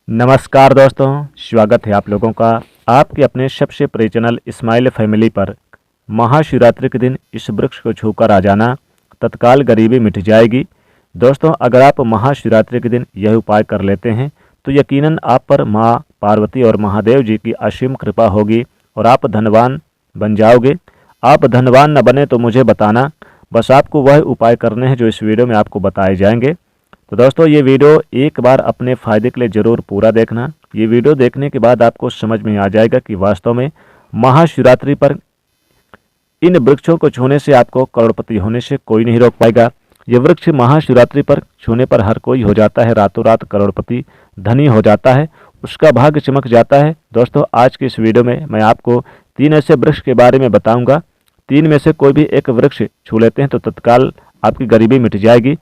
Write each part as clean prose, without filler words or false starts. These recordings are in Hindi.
नमस्कार दोस्तों, स्वागत है आप लोगों का आपके अपने सबसे प्रिय चैनल इस्माइल फैमिली पर। महाशिवरात्रि के दिन इस वृक्ष को छूकर आ जाना, तत्काल गरीबी मिट जाएगी। दोस्तों, अगर आप महाशिवरात्रि के दिन यह उपाय कर लेते हैं तो यकीनन आप पर माँ पार्वती और महादेव जी की असीम कृपा होगी और आप धनवान बन जाओगे। आप धनवान न बने तो मुझे बताना, बस आपको वह उपाय करने हैं जो इस वीडियो में आपको बताए जाएंगे। तो दोस्तों, ये वीडियो एक बार अपने फ़ायदे के लिए ज़रूर पूरा देखना। ये वीडियो देखने के बाद आपको समझ में आ जाएगा कि वास्तव में महाशिवरात्रि पर इन वृक्षों को छूने से आपको करोड़पति होने से कोई नहीं रोक पाएगा। ये वृक्ष महाशिवरात्रि पर छूने पर हर कोई हो जाता है रातों रात करोड़पति, धनी हो जाता है, उसका भाग्य चमक जाता है। दोस्तों, आज की इस वीडियो में मैं आपको 3 ऐसे वृक्ष के बारे में बताऊँगा। 3 में से कोई भी एक वृक्ष छू लेते हैं तो तत्काल आपकी गरीबी मिट जाएगी।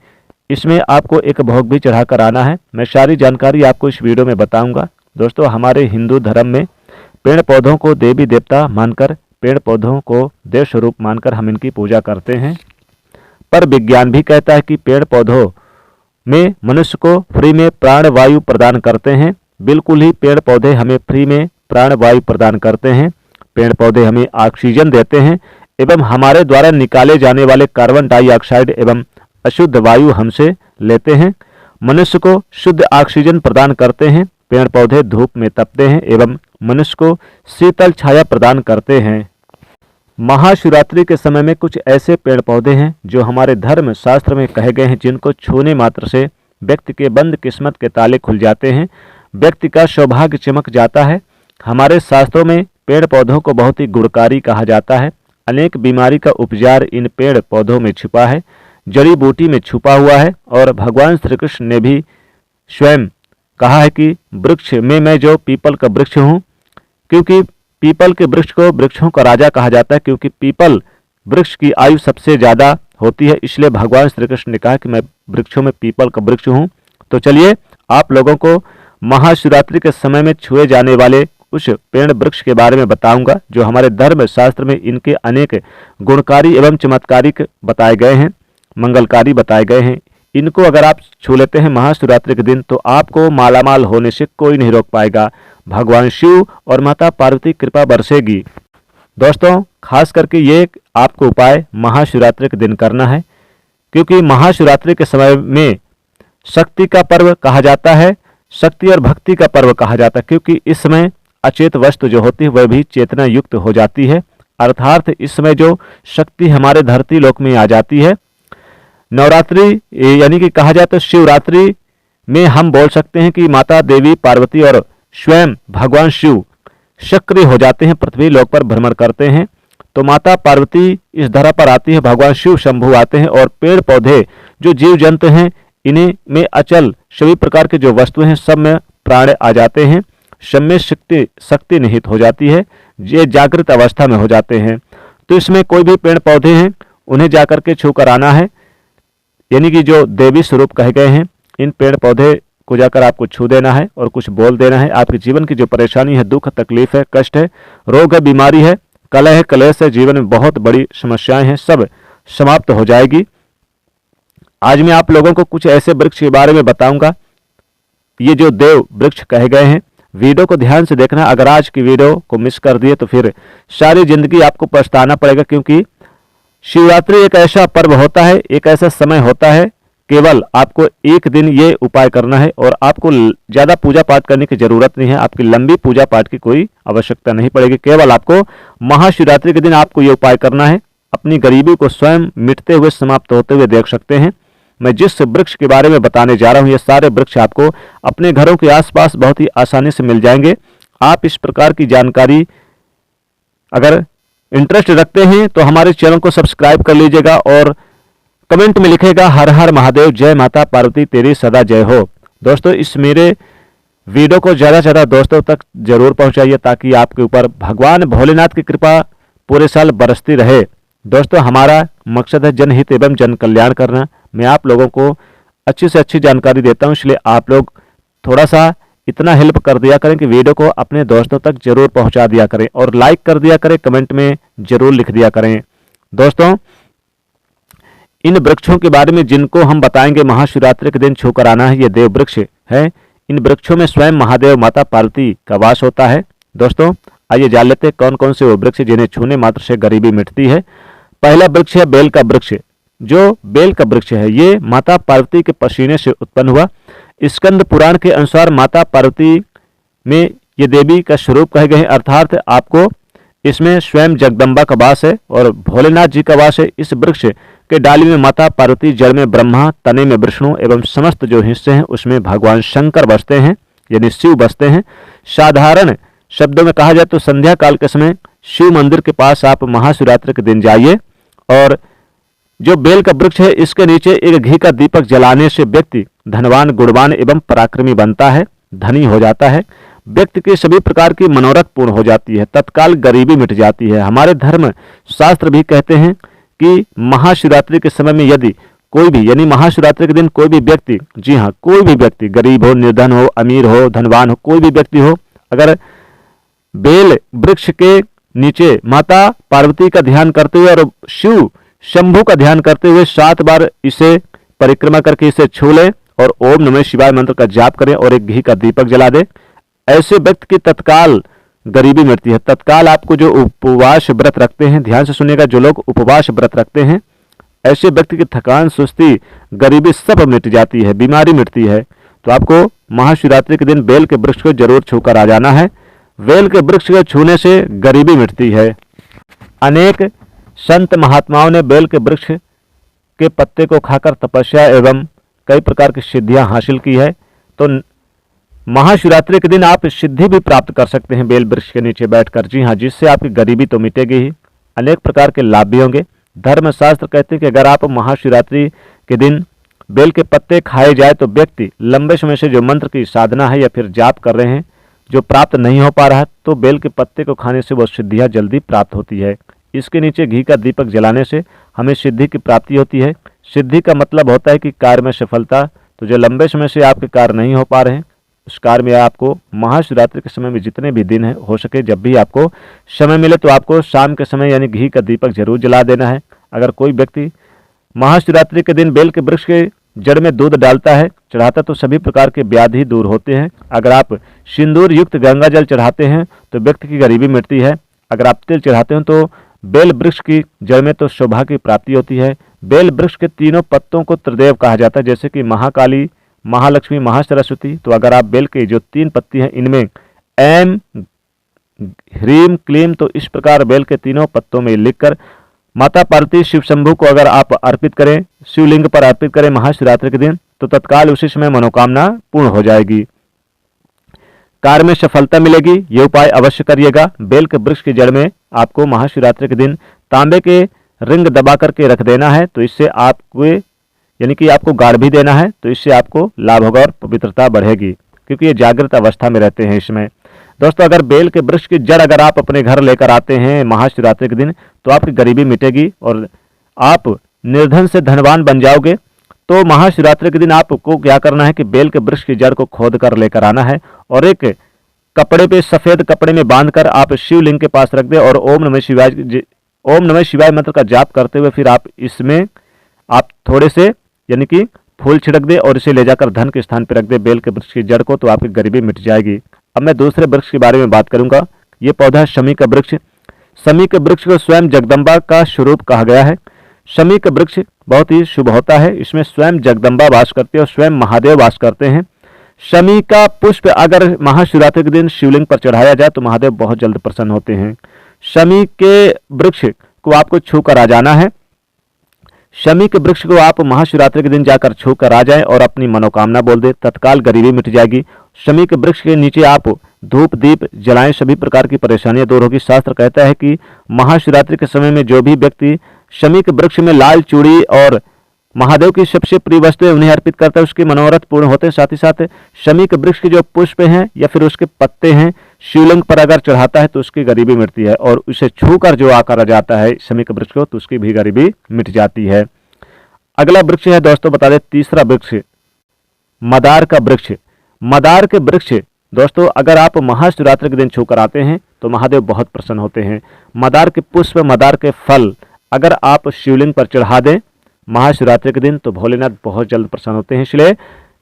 इसमें आपको एक भोग भी चढ़ाकर आना है। मैं सारी जानकारी आपको इस वीडियो में बताऊंगा। दोस्तों, हमारे हिंदू धर्म में पेड़ पौधों को देवी देवता मानकर, पेड़ पौधों को देव स्वरूप मानकर हम इनकी पूजा करते हैं। पर विज्ञान भी कहता है कि पेड़ पौधों में मनुष्य को फ्री में प्राण वायु प्रदान करते हैं। बिल्कुल ही पेड़ पौधे हमें फ्री में प्राण वायु प्रदान करते हैं। पेड़ पौधे हमें ऑक्सीजन देते हैं एवं हमारे द्वारा निकाले जाने वाले कार्बन डाइऑक्साइड एवं अशुद्ध वायु हमसे लेते हैं। मनुष्य को शुद्ध ऑक्सीजन प्रदान करते हैं। पेड़ पौधे धूप में तपते हैं एवं मनुष्य को शीतल छाया प्रदान करते हैं। महाशिवरात्रि के समय में कुछ ऐसे पेड़ पौधे हैं जो हमारे धर्म शास्त्र में कहे गए हैं, जिनको छूने मात्र से व्यक्ति के बंद किस्मत के ताले खुल जाते हैं, व्यक्ति का सौभाग्य चमक जाता है। हमारे शास्त्रों में पेड़ पौधों को बहुत ही गुणकारी कहा जाता है। अनेक बीमारी का उपचार इन पेड़ पौधों में छिपा है, जड़ी बूटी में छुपा हुआ है। और भगवान श्री कृष्ण ने भी स्वयं कहा है कि वृक्ष में मैं जो पीपल का वृक्ष हूँ, क्योंकि पीपल के वृक्ष को वृक्षों का राजा कहा जाता है, क्योंकि पीपल वृक्ष की आयु सबसे ज़्यादा होती है। इसलिए भगवान श्री कृष्ण ने कहा कि मैं वृक्षों में पीपल का वृक्ष हूँ। तो चलिए आप लोगों को महाशिवरात्रि के समय में छुए जाने वाले उस पेड़ वृक्ष के बारे में बताऊंगा जो हमारे धर्म शास्त्र में इनके अनेक गुणकारी एवं चमत्कारिक बताए गए हैं, मंगलकारी बताए गए हैं। इनको अगर आप छू लेते हैं महाशिवरात्रि के दिन तो आपको मालामाल होने से कोई नहीं रोक पाएगा। भगवान शिव और माता पार्वती कृपा बरसेगी। दोस्तों, खास करके ये आपको उपाय महाशिवरात्रि के दिन करना है, क्योंकि महाशिवरात्रि के समय में शक्ति का पर्व कहा जाता है, शक्ति और भक्ति का पर्व कहा जाता है, क्योंकि इस समय अचेत वस्तु जो होती है वह भी चेतना युक्त हो जाती है। अर्थात इस समय जो शक्ति हमारे धरती लोक में आ जाती है। नवरात्रि यानी कि कहा जाए तो शिवरात्रि में हम बोल सकते हैं कि माता देवी पार्वती और स्वयं भगवान शिव सक्रिय हो जाते हैं, पृथ्वी लोक पर भ्रमण करते हैं। तो माता पार्वती इस धरा पर आती है, भगवान शिव शंभु आते हैं और पेड़ पौधे जो जीव जंतु हैं इन्हीं में अचल सभी प्रकार के जो वस्तु हैं सब में प्राण आ जाते हैं। सब में शक्ति निहित हो जाती है, ये जागृत अवस्था में हो जाते हैं। तो इसमें कोई भी पेड़ पौधे हैं उन्हें जाकर के छू कर आना है, यानी कि जो देवी स्वरूप कहे गए हैं इन पेड़ पौधे को जाकर आपको छू देना है और कुछ बोल देना है। आपके जीवन की जो परेशानी है, दुख तकलीफ है, कष्ट है, रोग है, बीमारी है, कलह है, कलेश है, जीवन में बहुत बड़ी समस्याएं हैं, सब समाप्त हो जाएगी। आज मैं आप लोगों को कुछ ऐसे वृक्ष के बारे में बताऊंगा, ये जो देव वृक्ष कहे गए हैं। वीडियो को ध्यान से देखना। अगर आज की वीडियो को मिस कर दिए तो फिर सारी जिंदगी आपको पछताना पड़ेगा, क्योंकि शिवरात्रि एक ऐसा पर्व होता है, एक ऐसा समय होता है, केवल आपको एक दिन ये उपाय करना है और आपको ज़्यादा पूजा पाठ करने की जरूरत नहीं है। आपकी लंबी पूजा पाठ की कोई आवश्यकता नहीं पड़ेगी। केवल आपको महाशिवरात्रि के दिन आपको ये उपाय करना है। अपनी गरीबी को स्वयं मिटते हुए, समाप्त होते हुए देख सकते हैं। मैं जिस वृक्ष के बारे में बताने जा रहा हूँ, ये सारे वृक्ष आपको अपने घरों के आसपास बहुत ही आसानी से मिल जाएंगे। आप इस प्रकार की जानकारी अगर इंटरेस्ट रखते हैं तो हमारे चैनल को सब्सक्राइब कर लीजिएगा और कमेंट में लिखेगा हर हर महादेव, जय माता पार्वती तेरी सदा जय हो। दोस्तों, इस मेरे वीडियो को ज़्यादा से ज़्यादा दोस्तों तक जरूर पहुंचाइए, ताकि आपके ऊपर भगवान भोलेनाथ की कृपा पूरे साल बरसती रहे। दोस्तों, हमारा मकसद है जनहित एवं जन कल्याण करना। मैं आप लोगों को अच्छी से अच्छी जानकारी देता हूं, इसलिए आप लोग थोड़ा सा इतना हेल्प कर दिया करें कि वीडियो को अपने दोस्तों तक जरूर पहुंचा दिया करें और लाइक कर दिया करें, कमेंट में जरूर लिख दिया करें। दोस्तों, इन वृक्षों के बारे में जिनको हम बताएंगे महाशिवरात्रि के दिन छूकर आना है, ये देव वृक्ष है। इन वृक्षों में स्वयं महादेव माता पार्वती का वास होता है। दोस्तों आइए जान लेते हैं कौन कौन से वो वृक्ष जिन्हें छूने मात्र से गरीबी मिटती है। पहला वृक्ष है बेल का वृक्ष। जो बेल का वृक्ष है ये माता पार्वती के पसीने से उत्पन्न हुआ। स्कंद पुराण के अनुसार माता पार्वती में ये देवी का स्वरूप कहे गए हैं, अर्थात आपको इसमें स्वयं जगदम्बा का वास है और भोलेनाथ जी का वास है। इस वृक्ष के डाली में माता पार्वती, जड़ में ब्रह्मा, तने में विष्णु एवं समस्त जो हिस्से हैं उसमें भगवान शंकर बसते हैं, यानी शिव बसते हैं। साधारण शब्दों में कहा जाए तो संध्या काल के समय शिव मंदिर के पास आप महाशिवरात्रि के दिन जाइए और जो बेल का वृक्ष है इसके नीचे एक घी का दीपक जलाने से व्यक्ति धनवान, गुणवान एवं पराक्रमी बनता है, धनी हो जाता है। व्यक्ति की सभी प्रकार की मनोरथ पूर्ण हो जाती है, तत्काल गरीबी मिट जाती है। हमारे धर्म शास्त्र भी कहते हैं कि महाशिवरात्रि के समय में यदि कोई भी, यानी महाशिवरात्रि के दिन कोई भी व्यक्ति, जी हाँ कोई भी व्यक्ति, गरीब हो, निर्धन हो, अमीर हो, धनवान हो, कोई भी व्यक्ति हो, अगर बेल वृक्ष के नीचे माता पार्वती का ध्यान करते हुए और शिव शंभु का ध्यान करते हुए 7 बार इसे परिक्रमा करके इसे छू लें और ओम नमः शिवाय मंत्र का जाप करें और एक घी का दीपक जला दें, ऐसे व्यक्ति की तत्काल गरीबी मिटती है। तत्काल आपको जो उपवास व्रत रखते हैं, ध्यान से सुनिएगा, जो लोग उपवास व्रत रखते हैं ऐसे व्यक्ति की थकान, सुस्ती, गरीबी सब मिट जाती है, बीमारी मिटती है। तो आपको महाशिवरात्रि के दिन बेल के वृक्ष को जरूर छूकर आ जाना है। बेल के वृक्ष को छूने से गरीबी मिटती है। अनेक संत महात्माओं ने बेल के वृक्ष के पत्ते को खाकर तपस्या एवं कई प्रकार की सिद्धियां हासिल की है। तो महाशिवरात्रि के दिन आप सिद्धि भी प्राप्त कर सकते हैं बेल वृक्ष के नीचे बैठकर, जी हाँ, जिससे आपकी गरीबी तो मिटेगी ही, अनेक प्रकार के लाभ भी होंगे। धर्मशास्त्र कहते हैं कि अगर आप महाशिवरात्रि के दिन बेल के पत्ते खाए जाए तो व्यक्ति लंबे समय से जो मंत्र की साधना है या फिर जाप कर रहे हैं जो प्राप्त नहीं हो पा रहा है, तो बेल के पत्ते को खाने से वो सिद्धियां जल्दी प्राप्त होती है। इसके नीचे घी का दीपक जलाने से हमें सिद्धि की प्राप्ति होती है। सिद्धि का मतलब होता है कि कार्य में सफलता। तो जो लंबे समय से आपके कार्य नहीं हो पा रहे हैं उस कार्य में आपको महाशिवरात्रि के समय में जितने भी दिन है हो सके जब भी आपको समय मिले तो आपको शाम के समय यानी घी का दीपक जरूर जला देना है। अगर कोई व्यक्ति महाशिवरात्रि के दिन बेल के वृक्ष के जड़ में दूध डालता है, चढ़ाता, तो सभी प्रकार के व्याधि दूर होते हैं। अगर आप सिंदूर युक्त गंगा जल चढ़ाते हैं तो व्यक्ति की गरीबी मिटती है। अगर आप तिल चढ़ाते हैं तो बेल वृक्ष की जड़ में तो सौभाग्य की प्राप्ति होती है। बेल वृक्ष के तीनों पत्तों को त्रिदेव कहा जाता है, जैसे कि महाकाली, महालक्ष्मी, महासरस्वती। तो अगर आप बेल के जो 3 पत्ती हैं इनमें ऐम, ह्रीम, क्लीम, तो इस प्रकार बेल के तीनों पत्तों में लिखकर माता पार्वती, शिव शंभु को अगर आप अर्पित करें, शिवलिंग पर अर्पित करें महाशिवरात्रि के दिन, तो तत्काल उसी समय मनोकामना पूर्ण हो जाएगी, कार्य में सफलता मिलेगी। ये उपाय अवश्य करिएगा। बेल के वृक्ष की जड़ में आपको महाशिवरात्रि के दिन तांबे के रिंग दबा करके रख देना है, तो इससे आपको यानी कि आपको गाड़ भी देना है, तो इससे आपको लाभ होगा और पवित्रता बढ़ेगी, क्योंकि ये जागृत अवस्था में रहते हैं इसमें। दोस्तों अगर बेल के वृक्ष की जड़ अगर आप अपने घर लेकर आते हैं महाशिवरात्रि के दिन तो आपकी गरीबी मिटेगी और आप निर्धन से धनवान बन जाओगे। तो महाशिवरात्रि के दिन आपको क्या करना है कि बेल के वृक्ष की जड़ को खोद कर लेकर आना है और एक कपड़े पे, सफेद कपड़े में बांधकर आप शिवलिंग के पास रख दे और ओम नमः शिवाय मंत्र का जाप करते हुए फिर आप इसमें आप थोड़े से यानी कि फूल छिड़क दे और इसे ले जाकर धन के स्थान पर रख दे बेल के वृक्ष की जड़ को, तो आपकी गरीबी मिट जाएगी। अब मैं दूसरे वृक्ष के बारे में बात करूंगा। ये पौधा है शमी का वृक्ष। शमी के वृक्ष को स्वयं जगदम्बा का स्वरूप कहा गया है। शमी का वृक्ष बहुत ही शुभ होता है, इसमें स्वयं जगदम्बा वास करती है और स्वयं महादेव वास करते हैं। शमी का पुष्प अगर महाशिवरात्रि के दिन शिवलिंग पर चढ़ाया जाए तो महादेव बहुत जल्द प्रसन्न होते हैं। शमी के वृक्ष को आपको छू कर आ जाना है। शमी के वृक्ष को आप महाशिवरात्रि के दिन जाकर छू कर आ जाएं और अपनी मनोकामना बोल दे, तत्काल गरीबी मिट जाएगी। शमी के वृक्ष के नीचे आप धूप दीप जलाएं, सभी प्रकार की परेशानियां दूर होगी। शास्त्र कहता है कि महाशिवरात्रि के समय में जो भी व्यक्ति शमी के वृक्ष में लाल चूड़ी और महादेव की सबसे प्रिय वस्तुएं उन्हें अर्पित करता है, उसके मनोरथ पूर्ण होते हैं। साथ ही साथ शमी के वृक्ष के जो पुष्प हैं या फिर उसके पत्ते हैं शिवलिंग पर अगर चढ़ाता है तो उसकी गरीबी मिटती है और उसे छूकर जो आकर आ जाता है शमी के वृक्ष को तो उसकी भी गरीबी मिट जाती है। अगला वृक्ष है दोस्तों बता दें, तीसरा वृक्ष मदार का वृक्ष। मदार के वृक्ष दोस्तों अगर आप महाशिवरात्रि के दिन छूकर आते हैं तो महादेव बहुत प्रसन्न होते हैं। मदार के पुष्प, मदार के फल अगर आप शिवलिंग पर चढ़ा दें महाशिवरात्रि के दिन तो भोलेनाथ बहुत जल्द प्रसन्न होते हैं। इसलिए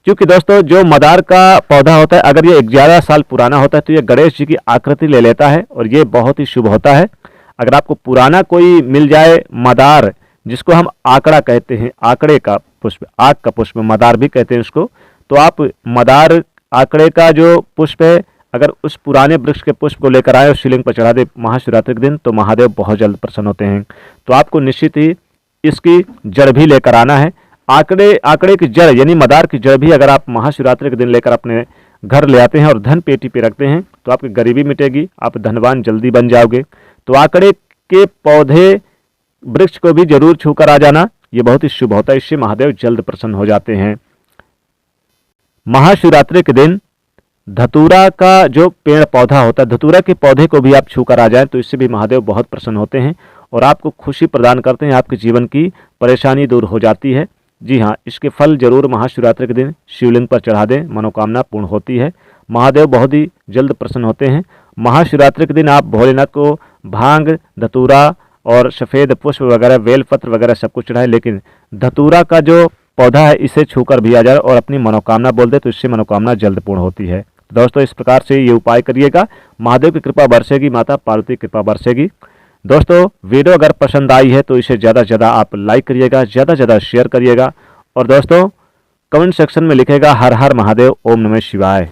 क्योंकि दोस्तों जो मदार का पौधा होता है, अगर ये 11 साल पुराना होता है तो ये गणेश जी की आकृति ले लेता है और ये बहुत ही शुभ होता है। अगर आपको पुराना कोई मिल जाए मदार, जिसको हम आकड़ा कहते हैं, आकड़े का पुष्प, आक का पुष्प मदार भी कहते हैं उसको, तो आप मदार आकड़े का जो पुष्प है, अगर उस पुराने वृक्ष के पुष्प को लेकर आए और शिवलिंग पर चढ़ा दे महाशिवरात्रि के दिन, तो महादेव बहुत जल्द प्रसन्न होते हैं। तो आपको निश्चित ही इसकी जड़ भी लेकर आना है। आकड़े की जड़ यानी मदार की जड़ भी अगर आप महाशिवरात्रि के दिन लेकर अपने घर ले आते हैं और धन पेटी पे रखते हैं तो आपकी गरीबी मिटेगी, आप धनवान जल्दी बन जाओगे। तो आकड़े के पौधे वृक्ष को भी जरूर छूकर आ जाना, ये बहुत ही शुभ होता है, इससे महादेव जल्द प्रसन्न हो जाते हैं। महाशिवरात्रि के दिन धतूरा का जो पेड़ पौधा होता है, धतूरा के पौधे को भी आप छूकर आ जाएं तो इससे भी महादेव बहुत प्रसन्न होते हैं और आपको खुशी प्रदान करते हैं, आपके जीवन की परेशानी दूर हो जाती है। जी हाँ, इसके फल जरूर महाशिवरात्रि के दिन शिवलिंग पर चढ़ा दें, मनोकामना पूर्ण होती है, महादेव बहुत ही जल्द प्रसन्न होते हैं। महाशिवरात्रि के दिन आप भोलेनाथ को भांग, धतूरा और सफ़ेद पुष्प वगैरह, बेलपत्र वगैरह सब कुछ चढ़ाएं, लेकिन धतूरा का जो पौधा है इसे छूकर भी आ जाए और अपनी मनोकामना बोल दे तो इससे मनोकामना जल्द पूर्ण होती है। दोस्तों इस प्रकार से ये उपाय करिएगा, महादेव की कृपा बरसेगी, माता पार्वती की कृपा बरसेगी। दोस्तों वीडियो अगर पसंद आई है तो इसे ज़्यादा से ज़्यादा आप लाइक करिएगा, ज़्यादा से ज़्यादा शेयर करिएगा और दोस्तों कमेंट सेक्शन में लिखेगा हर हर महादेव, ओम नमः शिवाय।